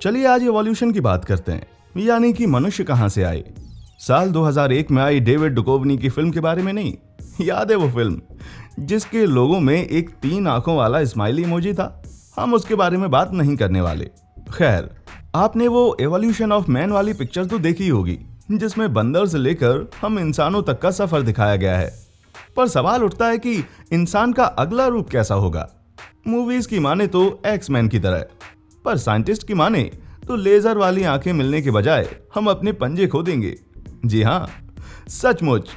चलिए आज इवोल्यूशन की बात करते हैं, यानी कि मनुष्य कहां से आए। साल 2001 में आई डेविड डुकोवनी की फिल्म के बारे में नहीं, याद है वो फिल्म जिसके लोगों में एक 3 आंखों वाला स्माइली इमोजी था। हम उसके बारे में बात नहीं करने वाले। खैर, आपने वो एवोल्यूशन ऑफ मैन वाली पिक्चर तो देखी होगी, जिसमें बंदर से लेकर हम इंसानों तक का सफर दिखाया गया है। पर सवाल उठता है कि इंसान का अगला रूप कैसा होगा। मूवीज की माने तो एक्स-मैन की तरह, पर साइंटिस्ट की माने तो लेजर वाली आंखें मिलने के बजाय हम अपने पंजे खो देंगे। जी हाँ, सचमुच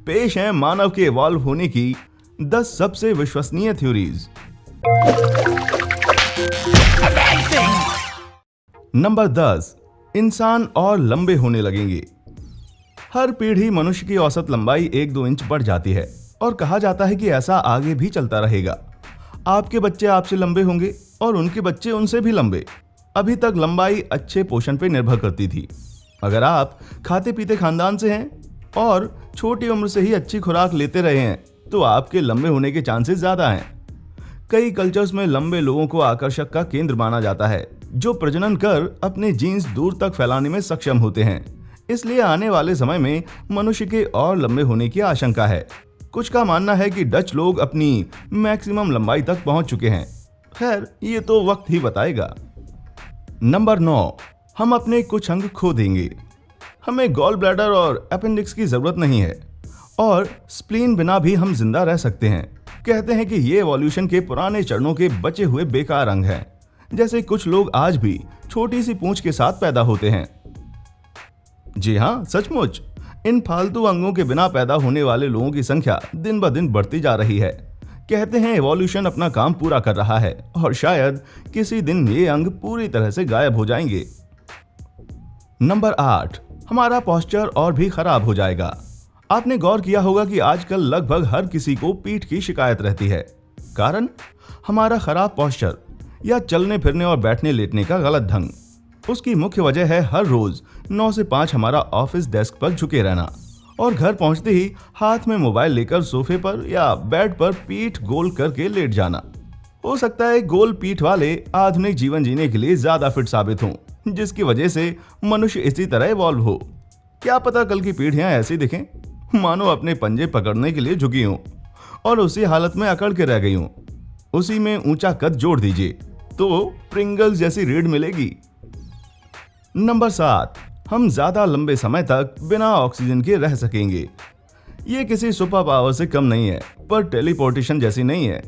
पेश है मानव के इवॉल्व होने की 10 सबसे विश्वसनीय थ्योरीज। नंबर 10, इंसान और लंबे होने लगेंगे। हर पीढ़ी मनुष्य की औसत लंबाई 1-2 इंच बढ़ जाती है और कहा जाता है कि ऐसा आगे भी चलता रहेगा। आपके बच्चे आपसे लंबे होंगे और उनके बच्चे उनसे भी लंबे। अभी तक लंबाई अच्छे पोषण पर निर्भर करती थी। अगर आप खाते पीते खानदान से हैं और छोटी उम्र से ही अच्छी खुराक लेते रहे हैं तो आपके लंबे होने के चांसेस ज्यादा हैं। कई कल्चर्स में लंबे लोगों को आकर्षक का केंद्र माना जाता है, जो प्रजनन कर अपने जीन्स दूर तक फैलाने में सक्षम होते हैं। इसलिए आने वाले समय में मनुष्य के और लंबे होने की आशंका है। कुछ का मानना है कि डच लोग अपनी मैक्सिमम लंबाई तक पहुंच चुके हैं। खैर, ये तो वक्त ही बताएगा। नंबर 9, हम अपने कुछ अंग खो देंगे। हमें गॉल ब्लैडर और अपेंडिक्स की जरूरत नहीं है और स्प्लीन बिना भी हम जिंदा रह सकते हैं। कहते हैं कि ये एवोल्यूशन के पुराने चरणों के बचे हुए बेकार अंग हैं। जैसे कुछ लोग आज भी छोटी सी पूंछ के साथ पैदा होते हैं। जी हाँ, सचमुच इन फालतू अंगों के बिना पैदा होने वाले लोगों की संख्या दिन ब दिन बढ़ती जा रही है। कहते हैं एवोल्यूशन अपना काम पूरा कर रहा है और शायद किसी दिन ये अंग पूरी तरह से गायब हो जाएंगे। नंबर 8, हमारा पोस्चर और भी खराब हो जाएगा। आपने गौर किया होगा कि आजकल लगभग हर किसी को पीठ की शिकायत रहती है। कारण हमारा खराब पोस्चर या चलने फिरने और बैठने लेटने का गलत ढंग। उसकी मुख्य वजह है हर रोज 9 से 5 हमारा ऑफिस डेस्क पर झुके रहना और घर पहुंचते ही हाथ में मोबाइल लेकर सोफे पर या बेड पर पीठ गोल करके लेट जाना। हो सकता है गोल पीठ वाले आधुनिक जीवन जीने के लिए ज्यादा फिट साबित हों, जिसकी वजह से मनुष्य इसी तरह इवॉल्व हो। क्या पता कल की पीढ़ियां ऐसी दिखें, मानो अपने पंजे पकड़ने के लिए झुकी हों और उसी हालत में अकड़ के रह गई हों। उसी में ऊंचा कद जोड़ दीजिए तो प्रिंगल्स जैसी रीढ़ मिलेगी। नंबर 7, हम ज्यादा लंबे समय तक बिना ऑक्सीजन के रह सकेंगे। ये किसी सुपर पावर से कम नहीं है, पर टेलीपोर्टेशन जैसी नहीं है।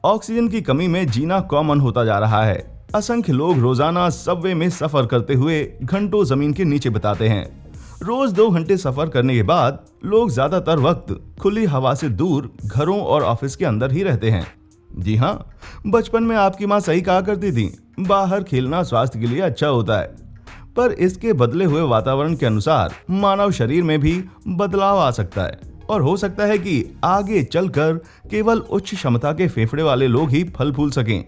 ऑक्सीजन की कमी में जीना कॉमन होता जा रहा है। असंख्य लोग रोजाना सबवे में सफर करते हुए घंटों जमीन के नीचे बिताते हैं। रोज 2 घंटे सफर करने के बाद लोग ज्यादातर वक्त खुली हवा से दूर घरों और ऑफिस के अंदर ही रहते हैं। जी हाँ, बचपन में आपकी माँ सही कहा करती थी, बाहर खेलना स्वास्थ्य के लिए अच्छा होता है। पर इसके बदले हुए वातावरण के अनुसार मानव शरीर में भी बदलाव आ सकता है और हो सकता है कि आगे चलकर केवल उच्च क्षमता के फेफड़े वाले लोग ही फल फूल सकें।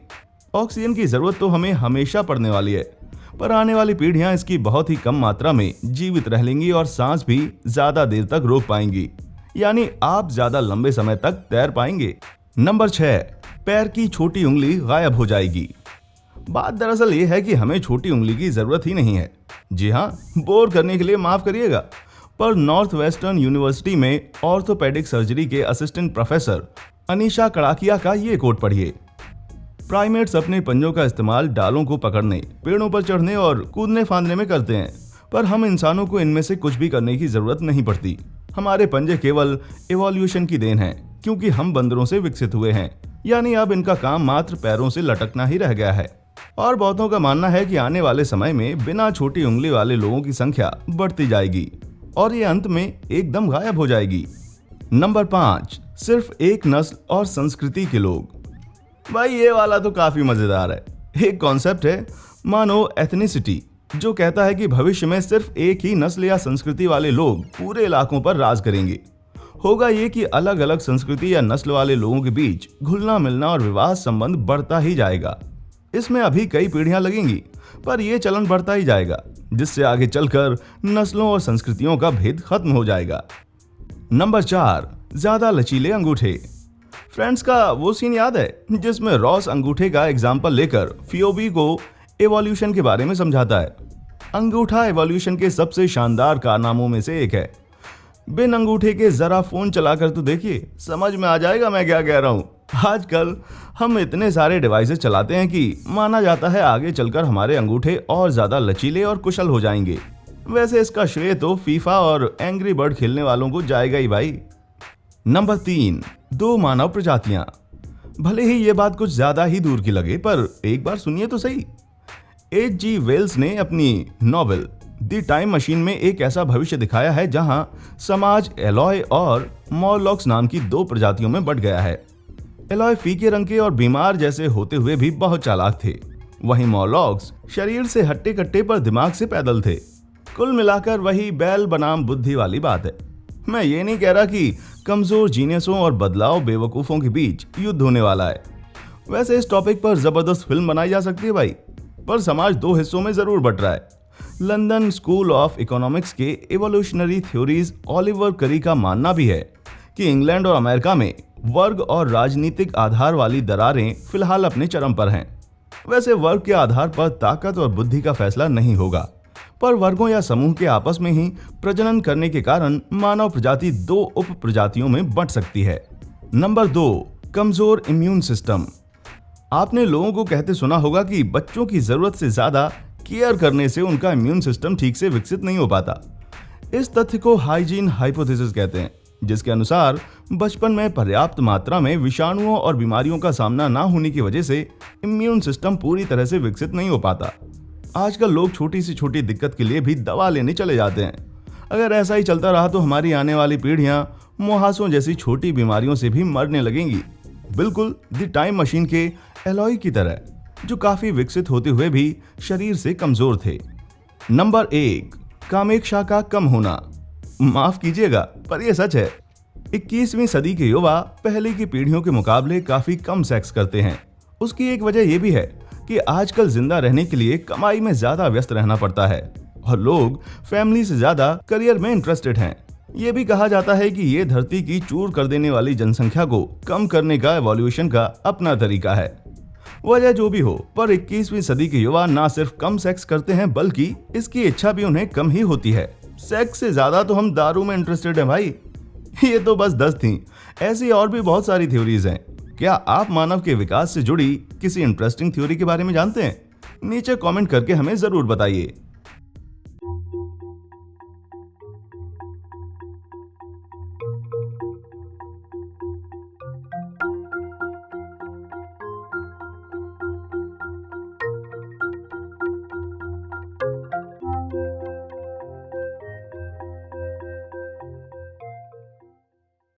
ऑक्सीजन की जरूरत तो हमें हमेशा पड़ने वाली है, पर आने वाली पीढ़ियां इसकी बहुत ही कम मात्रा में जीवित रह लेंगी और सांस भी ज्यादा देर तक रोक पाएंगी, यानी आप ज्यादा लंबे समय तक तैर पाएंगे। नंबर 6, पैर की छोटी उंगली गायब हो जाएगी। बात दरअसल ये है कि हमें छोटी उंगली की जरूरत ही नहीं है। जी हाँ, बोर करने के लिए माफ करिएगा, पर नॉर्थ वेस्टर्न यूनिवर्सिटी में ऑर्थोपेडिक सर्जरी के असिस्टेंट प्रोफेसर अनीशा कड़ाकिया का ये कोट पढ़िए। प्राइमेट्स अपने पंजों का इस्तेमाल डालों को पकड़ने, पेड़ों पर चढ़ने और कूदने फांदने में करते हैं, पर हम इंसानों को इनमें से कुछ भी करने की जरूरत नहीं पड़ती। हमारे पंजे केवल इवोल्यूशन की देन है, क्योंकि हम बंदरों से विकसित हुए हैं, यानी अब इनका काम मात्र पैरों से लटकना ही रह गया है। और बहुतों का मानना है कि आने वाले समय में बिना छोटी उंगली वाले लोगों की संख्या बढ़ती जाएगी और ये अंत में एकदम गायब हो जाएगी। नंबर 5, सिर्फ एक नस्ल और संस्कृति के लोग। भाई ये वाला तो काफी मजेदार है। एक कॉन्सेप्ट है मानो एथनिसिटी, जो कहता है कि भविष्य में सिर्फ एक ही नस्ल या संस्कृति वाले लोग पूरे इलाकों पर राज करेंगे। होगा ये कि अलग अलग संस्कृति या नस्ल वाले लोगों के बीच घुलना मिलना और विवाह संबंध बढ़ता ही जाएगा। इसमें अभी कई पीढ़ियां लगेंगी, पर यह चलन बढ़ता ही जाएगा, जिससे आगे चलकर नस्लों और संस्कृतियों का भेद खत्म हो जाएगा। नंबर 4, ज्यादा लचीले अंगूठे। फ्रेंड्स का वो सीन याद है जिसमें रॉस अंगूठे का एग्जाम्पल लेकर फियोबी को एवोल्यूशन के बारे में समझाता है। अंगूठा एवोल्यूशन के सबसे शानदार कारनामों में से एक है। बिन अंगूठे के जरा फोन चलाकर तो देखिए, समझ में आ जाएगा मैं क्या कह रहा हूँ। आजकल हम इतने सारे डिवाइसेस चलाते हैं कि माना जाता है आगे चलकर हमारे अंगूठे और ज्यादा लचीले और कुशल हो जाएंगे। वैसे इसका श्रेय तो फीफा और एंग्री बर्ड खेलने वालों को जाएगा ही भाई। नंबर 3, 2 मानव प्रजातियां। भले ही ये बात कुछ ज्यादा ही दूर की लगे, पर एक बार सुनिए तो सही। H.G. वेल्स ने अपनी नॉवेल द टाइम मशीन में एक ऐसा भविष्य दिखाया है जहां समाज एलॉय और मॉरलॉक्स नाम की 2 प्रजातियों में बंट गया है। एलॉय फीके रंग के और बीमार जैसे होते हुए भी बहुत चालाक थे, वहीं मॉरलॉक्स शरीर से हट्टे कट्टे पर दिमाग से पैदल थे। कुल मिलाकर वही बैल बनाम बुद्धि वाली बात है। मैं ये नहीं कह रहा कि कमजोर जीनियसों और बदलाव बेवकूफों के बीच युद्ध होने वाला है। वैसे इस टॉपिक पर जबरदस्त फिल्म बनाई जा सकती है भाई, पर समाज 2 हिस्सों में जरूर बट रहा है। लंदन स्कूल ऑफ इकोनॉमिक्स के एवोल्यूशनरी थ्योरीज ओलिवर करी का मानना भी है कि इंग्लैंड और अमेरिका में वर्ग और राजनीतिक आधार वाली दरारें फिलहाल अपने चरम पर हैं। वैसे वर्ग के आधार पर ताकत और बुद्धि का फैसला नहीं होगा, पर वर्गों या समूह के आपस में ही प्रजनन करने के कारण मानव प्रजाति 2 उप प्रजातियों में बंट सकती है। नंबर 2, कमजोर इम्यून सिस्टम। आपने लोगों को कहते सुना होगा कि बच्चों की जरूरत से ज्यादा केयर करने से उनका इम्यून सिस्टम ठीक से विकसित नहीं हो पाता। इस तथ्य को हाइजीन हाइपोथेसिस कहते हैं, जिसके अनुसार बचपन में पर्याप्त मात्रा में विषाणुओं और बीमारियों का सामना न होने की वजह से इम्यून सिस्टम पूरी तरह से विकसित नहीं हो पाता। आजकल लोग छोटी से छोटी दिक्कत के लिए भी दवा लेने चले जाते हैं। अगर ऐसा ही चलता रहा तो हमारी आने वाली पीढ़ियां मुहासों जैसी छोटी बीमारियों से भी मरने लगेंगी, बिल्कुल द टाइम मशीन के एलॉय की तरह, जो काफी विकसित होते हुए भी शरीर से कमजोर थे। नंबर 1, कामेक्षा का कम होना। माफ कीजिएगा, पर यह सच है। 21वीं सदी के युवा पहले की पीढ़ियों के मुकाबले काफी कम सेक्स करते हैं। उसकी एक वजह यह भी है कि आजकल जिंदा रहने के लिए कमाई में ज्यादा व्यस्त रहना पड़ता है और लोग फैमिली से ज्यादा करियर में इंटरेस्टेड हैं। ये भी कहा जाता है कि ये धरती की चूर कर देने वाली जनसंख्या को कम करने का एवोल्यूशन का अपना तरीका है। वजह जो भी हो, पर 21वीं सदी के युवा ना सिर्फ कम सेक्स करते हैं, बल्कि इसकी इच्छा भी उन्हें कम ही होती है। सेक्स से ज्यादा तो हम दारू में इंटरेस्टेड हैं भाई। ये तो बस 10 थी, ऐसी और भी बहुत सारी थ्योरीज हैं। क्या आप मानव के विकास से जुड़ी किसी इंटरेस्टिंग थ्योरी के बारे में जानते हैं? नीचे कमेंट करके हमें जरूर बताइए।